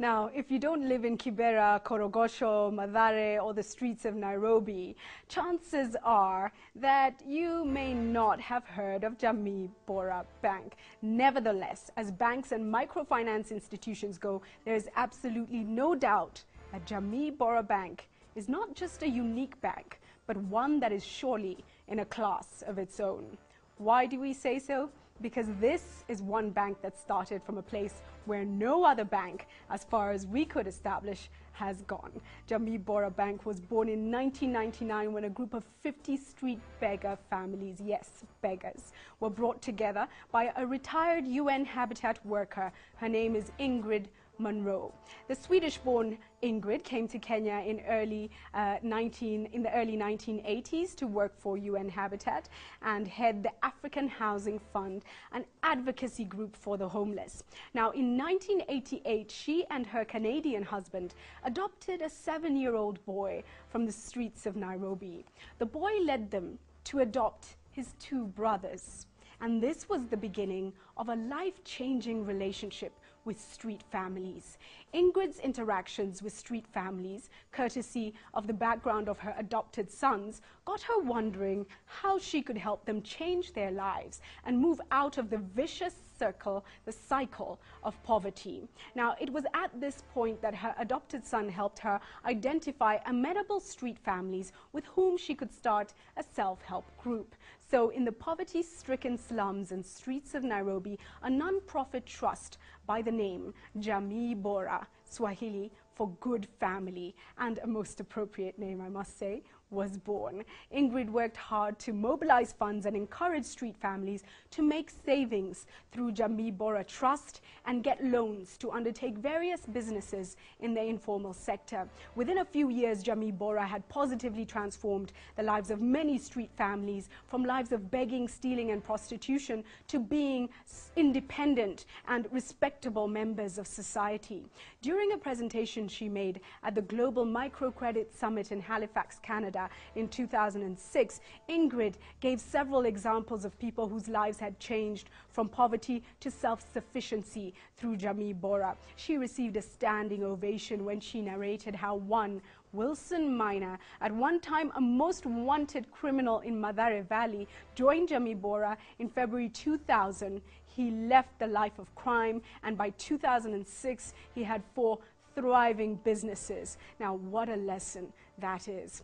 Now, if you don't live in Kibera, Korogosho, Mathare, or the streets of Nairobi, chances are that you may not have heard of Jamii Bora Bank. Nevertheless, as banks and microfinance institutions go, there is absolutely no doubt that Jamii Bora Bank is not just a unique bank, but one that is surely in a class of its own. Why do we say so? Because this is one bank that started from a place where no other bank, as far as we could establish, has gone. Jamii Bora Bank was born in 1999 when a group of 50 street beggar families, yes, beggars, were brought together by a retired UN Habitat worker. Her name is Ingrid Munro. The Swedish-born Ingrid came to Kenya in the early 1980s to work for UN Habitat and head the African Housing Fund, an advocacy group for the homeless. Now, in 1988, she and her Canadian husband adopted a 7-year-old boy from the streets of Nairobi. The boy led them to adopt his 2 brothers. And this was the beginning of a life-changing relationship with street families. Ingrid's interactions with street families, courtesy of the background of her adopted sons, got her wondering how she could help them change their lives and move out of the vicious circle, the cycle of poverty. Now, it was at this point that her adopted son helped her identify amenable street families with whom she could start a self-help group. So, in the poverty-stricken slums and streets of Nairobi, a non-profit trust by the name Jamii Bora, Swahili for good family, and a most appropriate name, I must say, was born. Ingrid worked hard to mobilize funds and encourage street families to make savings through Jamii Bora Trust and get loans to undertake various businesses in the informal sector. Within a few years, Jamii Bora had positively transformed the lives of many street families from lives of begging, stealing, and prostitution to being independent and respectable members of society. During a presentation she made at the Global Microcredit Summit in Halifax, Canada, in 2006, Ingrid gave several examples of people whose lives had changed from poverty to self-sufficiency through Jamii Bora. She received a standing ovation when she narrated how one Wilson Minor, at one time a most wanted criminal in Mathare Valley, joined Jamii Bora in February 2000. He left the life of crime, and by 2006 he had 4 thriving businesses. Now, what a lesson that is.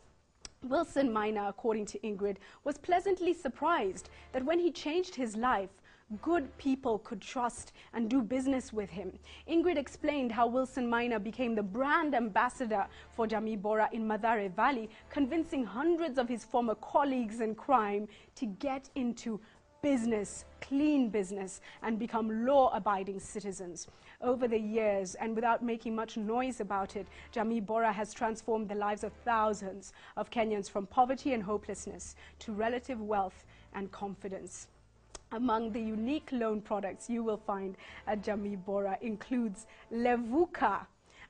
Wilson Minor, according to Ingrid, was pleasantly surprised that when he changed his life, good people could trust and do business with him. Ingrid explained how Wilson Minor became the brand ambassador for Jamii Bora in Mathare Valley, convincing hundreds of his former colleagues in crime to get into business, clean business, and become law-abiding citizens. Over the years, and without making much noise about it, Jamii Bora has transformed the lives of thousands of Kenyans from poverty and hopelessness to relative wealth and confidence. Among the unique loan products you will find at Jamii Bora includes Levuka,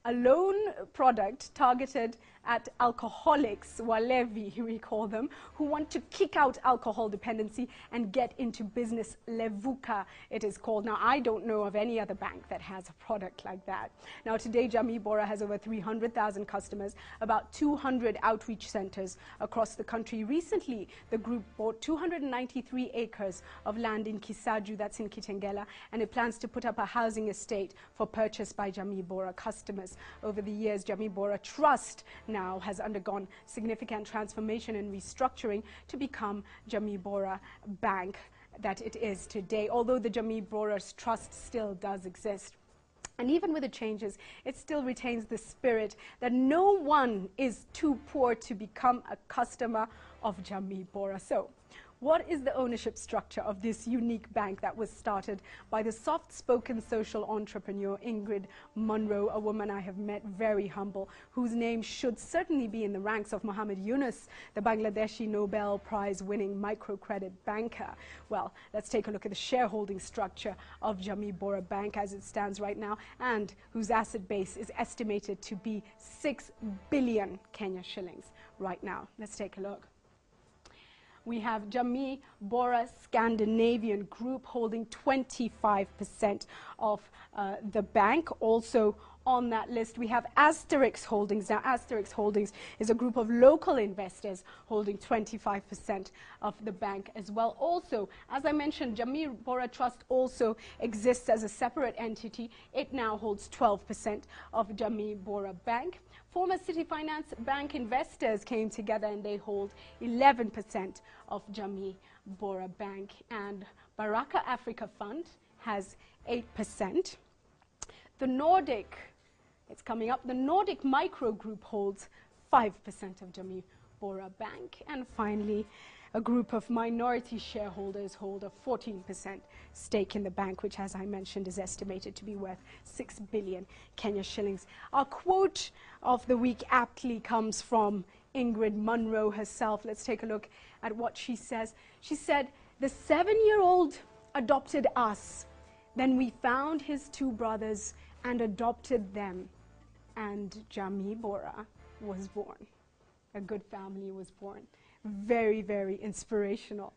a loan product targeted at alcoholics, walevi we call them, who want to kick out alcohol dependency and get into business. Levuka, it is called. Now, I don't know of any other bank that has a product like that. Now, today, Jamii Bora has over 300,000 customers, about 200 outreach centers across the country. Recently, the group bought 293 acres of land in Kisaju, that's in Kitengela, and it plans to put up a housing estate for purchase by Jamii Bora customers. Over the years, Jamii Bora Trust now has undergone significant transformation and restructuring to become Jamii Bora Bank that it is today, although the Jamii Bora Trust still does exist. And even with the changes, it still retains the spirit that no one is too poor to become a customer of Jamii Bora. So, what is the ownership structure of this unique bank that was started by the soft-spoken social entrepreneur Ingrid Munro, a woman I have met, very humble, whose name should certainly be in the ranks of Muhammad Yunus, the Bangladeshi Nobel Prize-winning microcredit banker? Well, let's take a look at the shareholding structure of Jamii Bora Bank as it stands right now, and whose asset base is estimated to be 6 billion Kenya shillings right now. Let's take a look. We have Jamii Bora Scandinavian Group holding 25% of the bank. Also on that list, we have Asterix Holdings. Now, Asterix Holdings is a group of local investors holding 25% of the bank as well. Also, as I mentioned, Jamii Bora Trust also exists as a separate entity. It now holds 12% of Jamii Bora Bank. Former City Finance Bank investors came together and they hold 11% of Jamii Bora Bank. And Baraka Africa Fund has 8%. The Nordic, it's coming up, the Nordic Micro Group holds 5% of Jamii Bora Bank. And finally, a group of minority shareholders hold a 14% stake in the bank, which, as I mentioned, is estimated to be worth 6 billion Kenya shillings. Our quote of the week aptly comes from Ingrid Munro herself. Let's take a look at what she says. She said, "The 7-year-old adopted us. Then we found his 2 brothers and adopted them. And Jamii Bora was born." A good family was born. Very, very inspirational.